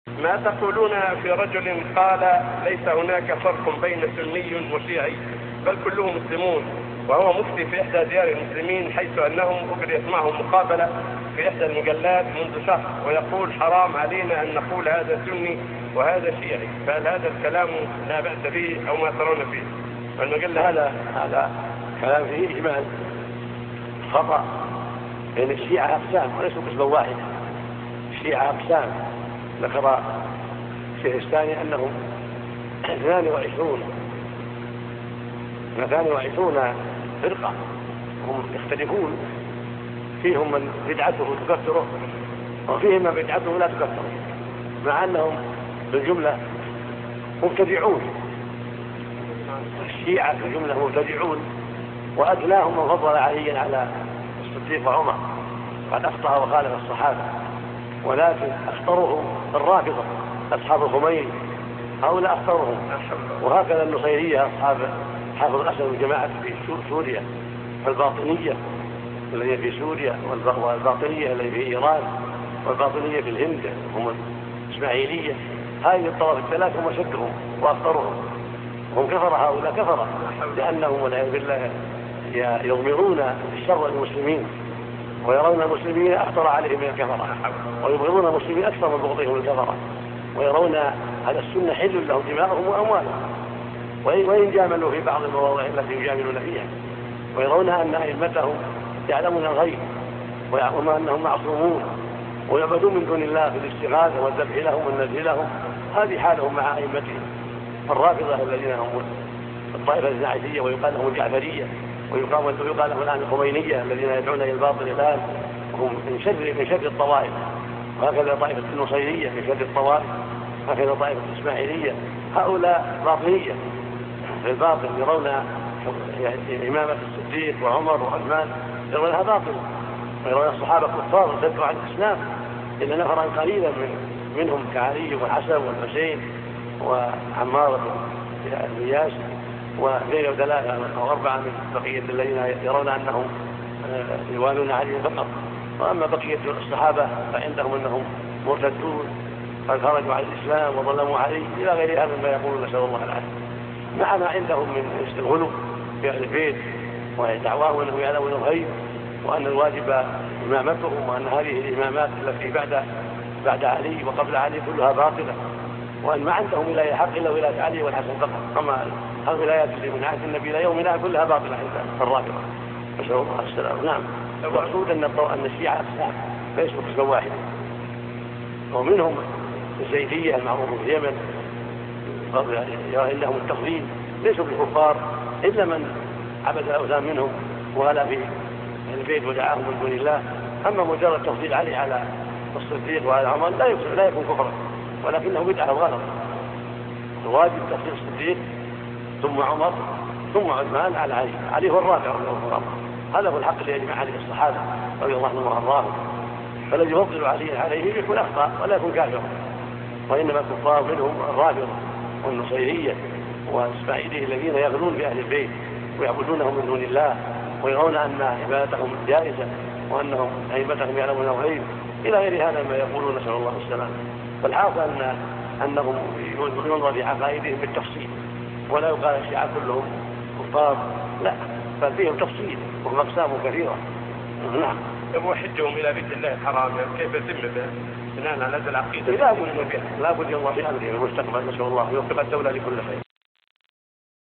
ما تقولون في رجل قال ليس هناك فرق بين سني وشيعي بل كلهم مسلمون، وهو مفتي في إحدى ديار المسلمين، حيث أنهم أجريت معهم مقابلة في إحدى المجلات منذ شهر، ويقول حرام علينا أن نقول هذا سني وهذا شيعي، فهل هذا الكلام لا بأس به أو ما ترون فيه؟ والمجلة هذا كلام فيه إجمال خطأ، لأن الشيعة أقسام وليسوا قسما واحدا. الشيعة أقسام، ذكر الشيخ الثاني أنهم 22 فرقة، هم يختلفون، فيهم من بدعته تكفره وفيهم من بدعته لا تكفره، مع أنهم بالجملة مبتدعون. الشيعة بالجملة مبتدعون، وأدناهم من فضل عليا على الصديق وعمر، قد أخطأ وخالف الصحابة، ولكن أخطرهم الرافضة أصحاب الخميني، هؤلاء أخطرهم. وهكذا النصيرية أصحاب حافظ الأسد والجماعة في سوريا، والباطنية الذين في سوريا، والباطنية الذين في إيران، والباطنية في الهند هم الإسماعيلية. هذه الطوائف الثلاث هم أشدهم وأخطرهم، هم كفر، هؤلاء كفر، لأنهم والعياذ بالله يضمرون الشر للمسلمين، ويرون المسلمين أخطر عليهم من الكفرة، ويبغضون المسلمين أكثر من بغضهم الكفرة، ويرون على السنة حل لهم دماءهم وأموالهم، وإن جاملوا في بعض المواضع التي يجاملون فيها، ويرون أن أئمتهم يعلمون الغيب ويعلمون أنهم معصومون ويعبدون من دون الله في الاستغاثة والذبح لهم والنذر لهم. هذه حالهم مع أئمتهم الرافضة الذين هم الطائفة الزاعفية، ويقال لهم الجعفرية، ويقال لهم الآن الخمينية الذين يدعون إلى الباطل الآن، هم من شر الطوائف. وهكذا طائفة النصيرية من شر الطوائف، هكذا طائفة الإسماعيلية، هؤلاء باطنية في الباطل، يرون إمامة الصديق وعمر وعثمان يرونها باطل، ويرون الصحابة كفار ارتدوا عن الإسلام، إلا نفرا قليلا منهم كعلي والحسن والحسين وعمار بن ياسر واثنين وثلاثة أو 4 من بقية الذين يرون أنهم يوالون عليه فقط. وأما بقية الصحابة فعندهم أنهم مرتدون قد خرجوا عن الإسلام وظلموا عليه إلى غير هذا ما يقولون، نسأل الله العافية، مع ما عندهم من الغلو في أهل البيت ودعواهم أنهم يعلمون الغيب، وأن الواجب إمامتهم، وأن هذه الإمامات التي بعد علي وقبل علي كلها باطلة، وأن ما عندهم ولاية حق إلا ولاية علي والحسن فقط، أما الولايات التي من عهد النبي إلى يومنا كلها باطلة عند الرافضة، نسأل الله السلامة. نعم، المقصود أن الشيعة أقسام ليسوا قسما واحدا، ومنهم الزيدية المعروف في اليمن يرى لهم التفضيل، ليسوا بالكفار إلا من عبد الأوثان منهم وغلا في البيت ودعاهم من دون الله. أما مجرد تفضيل علي على الصديق وعلى عمر لا يكون كفرا، ولكنه بدعة غلط. الواجب تفضيل الصديق ثم عمر ثم عثمان على علي، علي هو الرابع والأفضل، هذا هو الحق الذي يجمع عليه الصحابة رضي الله عنهم وأرضاهم. فالذي يفضل عليه يكون أخطأ ولا يكون كافرا، وإنما الكفار منهم الرافضة والنصيرية والإسماعيلية الذين يغلون في أهل البيت ويعبدونهم من دون الله، ويرون أن عبادتهم جائزة، وأنهم أئمتهم يعلمون الغيب إلى غير هذا ما يقولون، نسأل الله السلامة. فالحاصل أنهم ينظر في عقائدهم بالتفصيل، ولا يقال الشيعة كلهم كفار، لا، بل فيهم تفصيل وهم أقسام كثيرة. نعم. وحجهم إلى بيت الله الحرام كيف يتم بناء على هذه العقيدة؟ لا بد ينظر في أمره المستقبل، نسأل الله يوفق الدولة لكل خير.